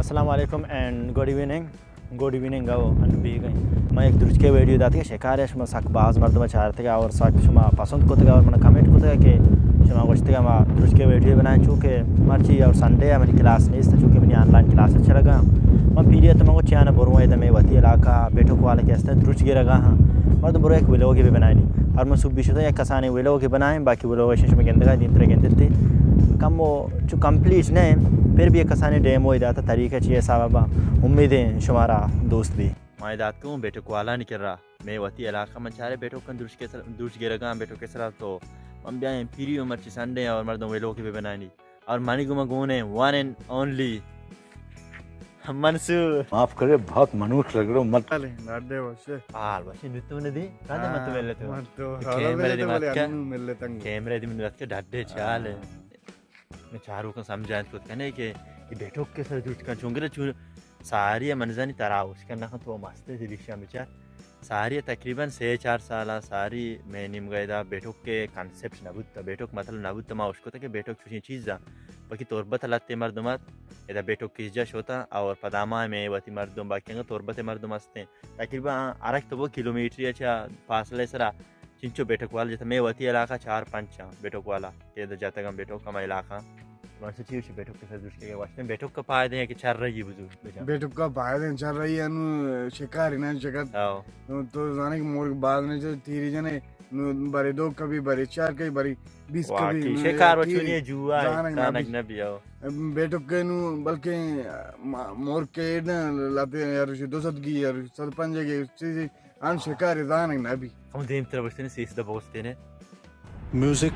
अस्सलाम वालेकुम and good evening गो अनबी गई मैं एक दुर्ज के वीडियो दाती शिकार शुमा सक बाज मर्दमा चारते और सक शुमा पसंद कोतगा और मन कमेंट कोतगा के शुमा गोश्तगा मा दुर्ज के वीडियो बनाए चूँकि मर्ची और संडे है मेरी क्लास नहीं था चूँकि मेरी ऑनलाइन क्लास अच्छा लगा मैं पीरियड तो मैं चाना बुरुआ इधर में वती इलाका बैठक वाले के अस्ते दुर्ज के रगा हाँ मैं तो बुरा एक विलो के भी बनाए नहीं और मैं सुबह शुदा एक कसाने विलो के बनाए बाकी विलो शेष में गेंद का दिन तरह गेंदते कम वो जो कंप्लीट नहीं फिर भी एक कसाने डेमो ही जाता तरीका चाहिए साहबा उम्मीदें शुमारा दोस्त भी मैं दात को बैठक वाला नहीं कर रहा मैं वती इलाका में चारे बैठक का दुर्ज के रगा बैठक के सरा तो हम भी पीरी उम्र ची संडे और मर्दों विलो के भी बनाए नहीं और मानी गुमा गुने वन एंड ओनली मंसूर माफ करे बहुत मनुष्य लग रहे हो मत नाडे वशे हाल वशे नित्तु ने दी राजा मत वेले तो कैमरे दी मिनट के डड्डे चाल मैं चारों को समझाएं तो कहने कि ये बैठक के सर जुट का चुंगरे चुर सारी मनजानी तराव उसका ना तो मस्त है दिशा में चार सारी तकरीबन 6-4 साल सारी मैं निम गए दा बैठक के कॉन्सेप्ट नबुत बैठक मतलब नबुत मा उसको तक बैठक चुनी चीज़ दा बाकी तोरबत लाते मर्दमत इधर बैठक की जश होता और पदामा में वती मर्दम बाकी तोरबत मर्दम हंसते तकरीबन अरक तो वो किलोमीटर अच्छा फासले सरा चिंचो बैठक वाला जैसे मैं वती इलाका 4-5 बैठक वाला ते जाता गम बैठक का इलाका वैसे चीज़ बैठक के साथ उसके वास्ते बैठक का फायदे हैं कि चल रही है बुजुर्ग बैठक का फायदे चल रही है नु शिकार ना जगत तो जाने के मोर बाद में जो तीरी जने बड़े दो कभी बड़े चार कभी बड़ी 20 कभी शिकार वचुनी जुआ सानक न भी आओ बैठक के नु बल्कि मोर के न लाते यार 200 की यार 105 के चीज आन शिकार जाने न भी हम देम तरह बसते ने सीस द बसते ने म्यूजिक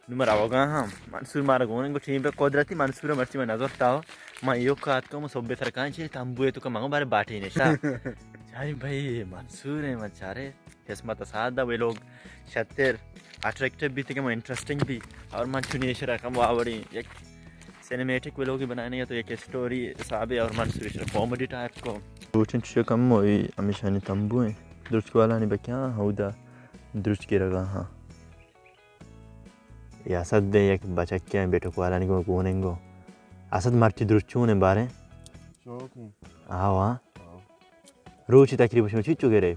नंबर आओगा हाँ मंसूर मारा गोने को टीम पे कुदरती मंसूर मर्ची में नजर ताओ मैं यो काट को मैं सोबे सरकार चे तंबुए तो कमांगो बारे बाटे ने शा जानी भाई मंसूर है मचारे किस्मत सादा वे लोग शतर अट्रैक्टिव भी थे कि इंटरेस्टिंग भी और मन चुनिए शरा कम वावड़ी एक सिनेमैटिक वे लोग ही बनाने या तो एक स्टोरी साबे और मंसूर कॉमेडी टाइप को रोचन चीज़ कम हुई हमेशा नहीं तंबुए दुर्ज वाला नहीं बक्या होदा दुर्ज के रगा हाँ या असद एक बचक के बैठक वाला नहीं को कोनेंगो असद मर्ची दृश्यों ने बारे आओ हाँ रोची तकरीबन चिच्चू के रे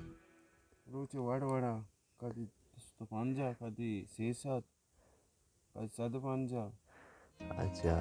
रोची वाड़ा कदी तो पंजा कदी 6-7 कदी 7-5 अच्छा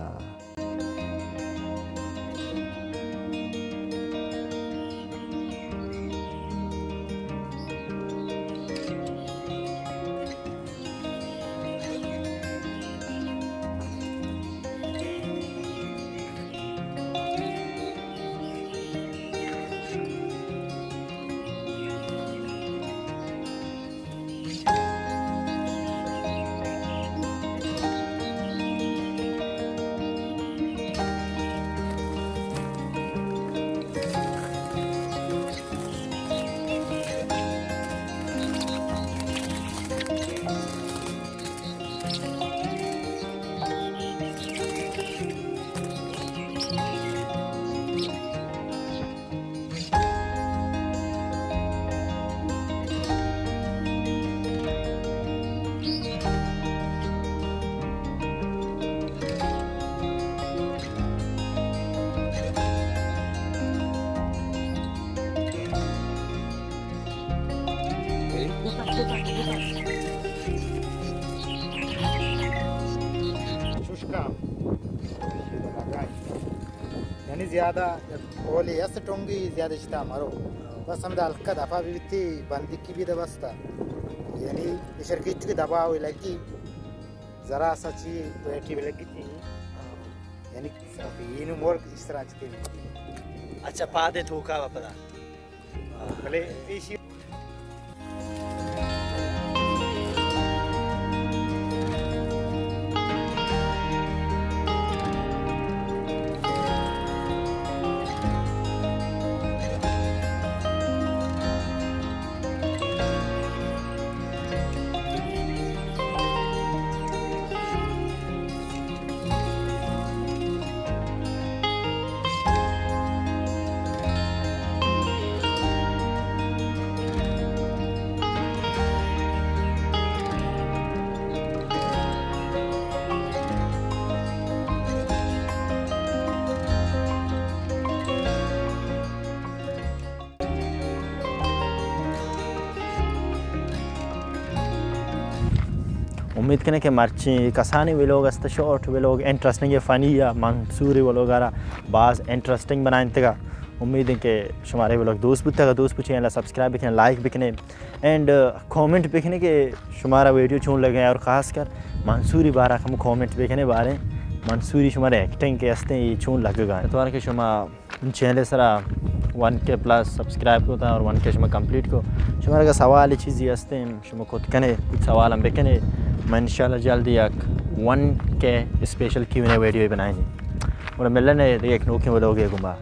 यानी ज़्यादा ओली ऐसे टोंगी ज़्यादा इश्ता मारो बस हम हल्का दफा भी थी बंदी की भी दबस्ता यानी इशर की चुकी दबा हुई लगी ज़रा सच्ची बैठी भी लगी थी यानी इन मोर इस तरह की अच्छा पादे थोका पता भले इसी उम्मीद करें कि मर्ची कसानी वे लोग अस्त शॉर्ट वे लोग इंटरेस्टिंग या फ़नी या मंसूरी वो लोग बाज़ इंटरेस्टिंग बनाए तक उम्मीद है कि शुमारे वो लोग दोस्त पूछे सब्सक्राइब भी लाइक भी करें एंड कमेंट भी करें कि शुमारा वीडियो चून लगे और ख़ासकर मंसूरी बारा हम कमेंट भी करें बारे मंसूरी शुमारे एक्टिंग के हस्ते ये चून लगेगा तो कि शुमा चैनल सरा 1K प्लस सब्सक्राइब होता है और 1K शुमा कंप्लीट को शुमारा का सवाल चीज़ ये हस्ते शुमा खुद कने कुछ सवाल हम बेकने मैं इंशाल्लाह जल्दी एक 1K स्पेशल Q&A वीडियो बनाएंगे और मिलने एक नोके वो लोग घुमा